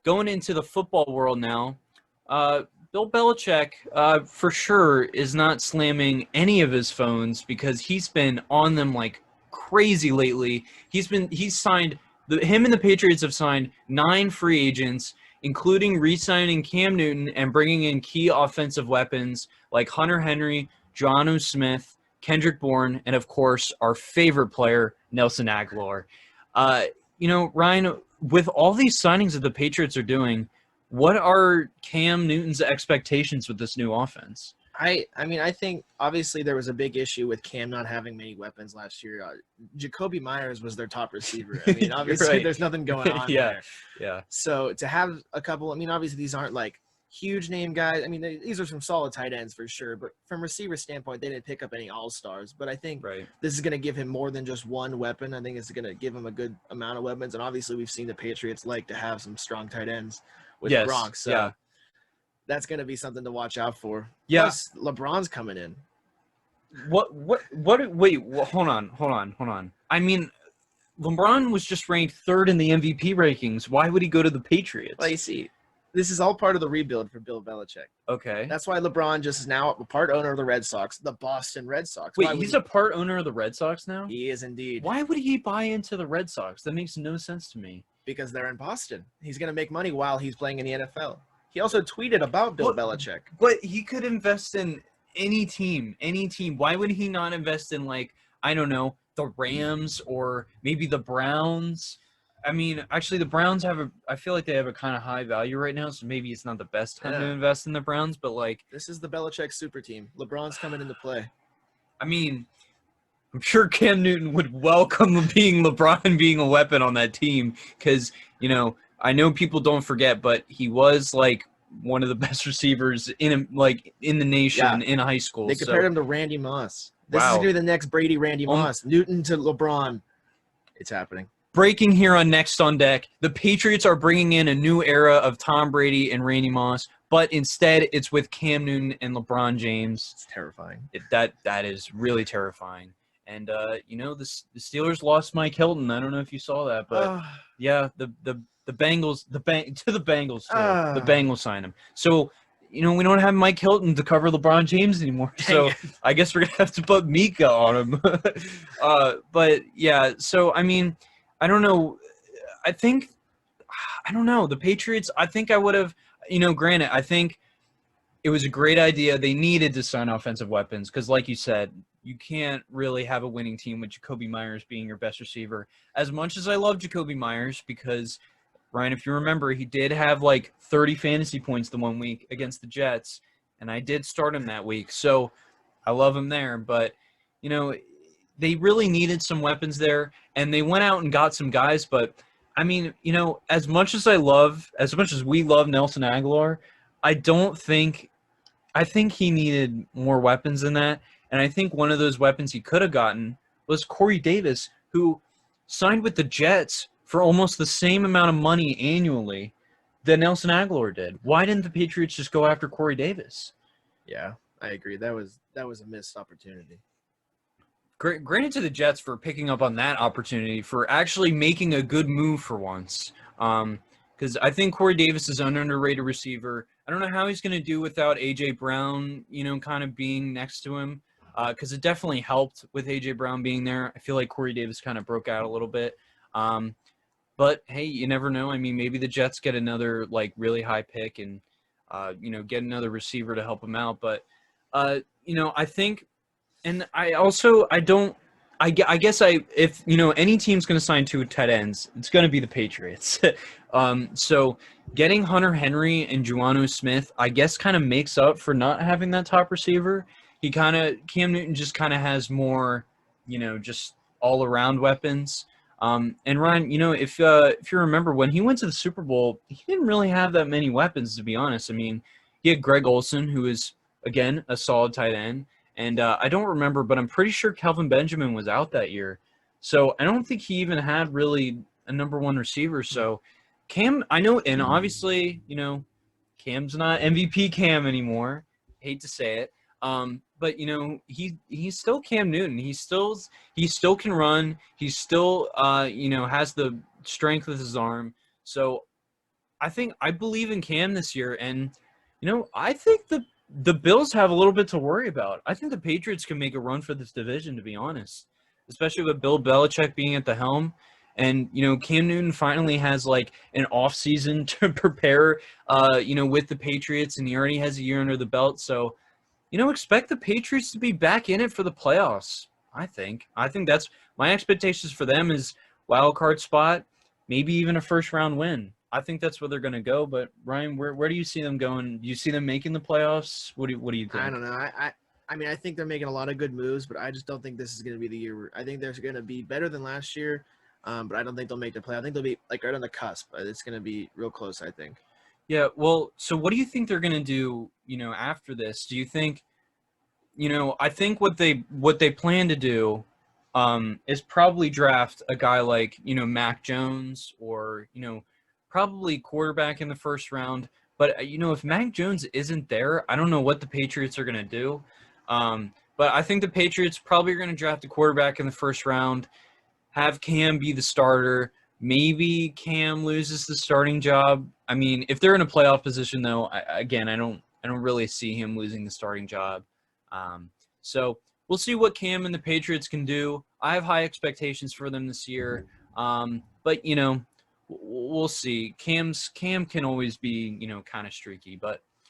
going into the football world now, Bill Belichick for sure is not slamming any of his phones because he's been on them like crazy lately. He's signed him and the Patriots have signed 9 free agents, including re-signing Cam Newton and bringing in key offensive weapons like Hunter Henry, Jonnu Smith, Kendrick Bourne, and of course our favorite player Nelson Aguilar. Uh, Ryan, with all these signings that the Patriots are doing, what are Cam Newton's expectations with this new offense? I mean, I think obviously there was a big issue with Cam not having many weapons last year. Jacoby Myers was their top receiver. I mean, obviously right. there's nothing going on yeah, there. yeah, So to have a couple, I mean, obviously these aren't like huge name guys. I mean, these are some solid tight ends for sure. But from receiver standpoint, they didn't pick up any all-stars. But I think right. this is going to give him more than just one weapon. I think it's going to give him a good amount of weapons. And obviously we've seen the Patriots like to have some strong tight ends with Yes, Gronk. So yeah. that's going to be something to watch out for. Yeah. Plus, LeBron's coming in. What? Wait, hold on. I mean, LeBron was just ranked 3rd in the MVP rankings. Why would he go to the Patriots? Well, you see, this is all part of the rebuild for Bill Belichick. Okay. That's why LeBron just is now a part owner of the Red Sox, the Boston Red Sox. Wait, he's a part owner of the Red Sox now? He is indeed. Why would he buy into the Red Sox? That makes no sense to me. Because they're in Boston. He's going to make money while he's playing in the NFL. He also tweeted about Bill Belichick. But he could invest in any team. Why would he not invest in, like, I don't know, the Rams or maybe the Browns? I mean, actually, the Browns I feel like they have a kind of high value right now, so maybe it's not the best time to invest in the Browns, but, like... This is the Belichick super team. LeBron's coming into play. I mean, I'm sure Cam Newton would welcome being LeBron being a weapon on that team because, I know people don't forget, but he was, like, one of the best receivers in the nation in high school. They compared him to Randy Moss. This is going to be the next Brady Randy Moss. Newton to LeBron. It's happening. Breaking here on Next on Deck, the Patriots are bringing in a new era of Tom Brady and Randy Moss, but instead it's with Cam Newton and LeBron James. It's terrifying. That is really terrifying. And, the Steelers lost Mike Hilton. I don't know if you saw that, but, yeah, the Bengals, the Bengals signed him. So, we don't have Mike Hilton to cover LeBron James anymore. So I guess we're going to have to put Mika on him. But, yeah, so, I mean, I don't know. I don't know. The Patriots, I think I would have, granted, I think it was a great idea. They needed to sign offensive weapons because, like you said, you can't really have a winning team with Jacoby Myers being your best receiver. As much as I love Jacoby Myers because – Ryan, if you remember, he did have like 30 fantasy points the one week against the Jets, and I did start him that week. So I love him there. But, they really needed some weapons there, and they went out and got some guys. But, I mean, as much as we love Nelson Aguilar, I think he needed more weapons than that. And I think one of those weapons he could have gotten was Corey Davis, who signed with the Jets for almost the same amount of money annually that Nelson Aguilar did. Why didn't the Patriots just go after Corey Davis? Yeah, I agree. That was a missed opportunity. Granted to the Jets for picking up on that opportunity, for actually making a good move for once. Because I think Corey Davis is an underrated receiver. I don't know how he's going to do without A.J. Brown, kind of being next to him. Because it definitely helped with A.J. Brown being there. I feel like Corey Davis kind of broke out a little bit. But, hey, you never know. I mean, maybe the Jets get another, like, really high pick and, get another receiver to help them out. But, I think – and if, any team's going to sign 2 tight ends, it's going to be the Patriots. So getting Hunter Henry and Jonnu Smith, I guess, kind of makes up for not having that top receiver. Cam Newton just kind of has more, just all-around weapons. And Ryan, if you remember, when he went to the Super Bowl, he didn't really have that many weapons, to be honest. I mean, he had Greg Olsen, who is, again, a solid tight end. And I don't remember, but I'm pretty sure Kelvin Benjamin was out that year. So I don't think he even had really a number 1 receiver. So Cam, I know, and obviously, Cam's not MVP Cam anymore. Hate to say it. But he's still Cam Newton. He still can run. He still has the strength with his arm. So I believe in Cam this year, and I think the Bills have a little bit to worry about. I think the Patriots can make a run for this division, to be honest, especially with Bill Belichick being at the helm. And Cam Newton finally has like an off season to prepare, with the Patriots, and he already has a year under the belt. So, expect the Patriots to be back in it for the playoffs. I think that's my expectations for them is wild card spot, maybe even a first round win. I think that's where they're going to go. But Ryan, where do you see them going? Do you see them making the playoffs? What do you I think? don't know. I mean, I think they're making a lot of good moves, but I just don't think this is going to be the year. I think they're going to be better than last year, but I don't think they'll make the play. I think they'll be like right on the cusp. It's going to be real close, I think. Yeah. Well, so what do you think they're going to do? After this, do you think? I think what they plan to do is probably draft a guy like Mac Jones or probably quarterback in the first round. But if Mac Jones isn't there, I don't know what the Patriots are going to do. But I think the Patriots probably are going to draft a quarterback in the first round, have Cam be the starter. Maybe Cam loses the starting job. I mean, if they're in a playoff position, though, I don't really see him losing the starting job. So we'll see what Cam and the Patriots can do. I have high expectations for them this year, but we'll see. Cam can always be kind of streaky, but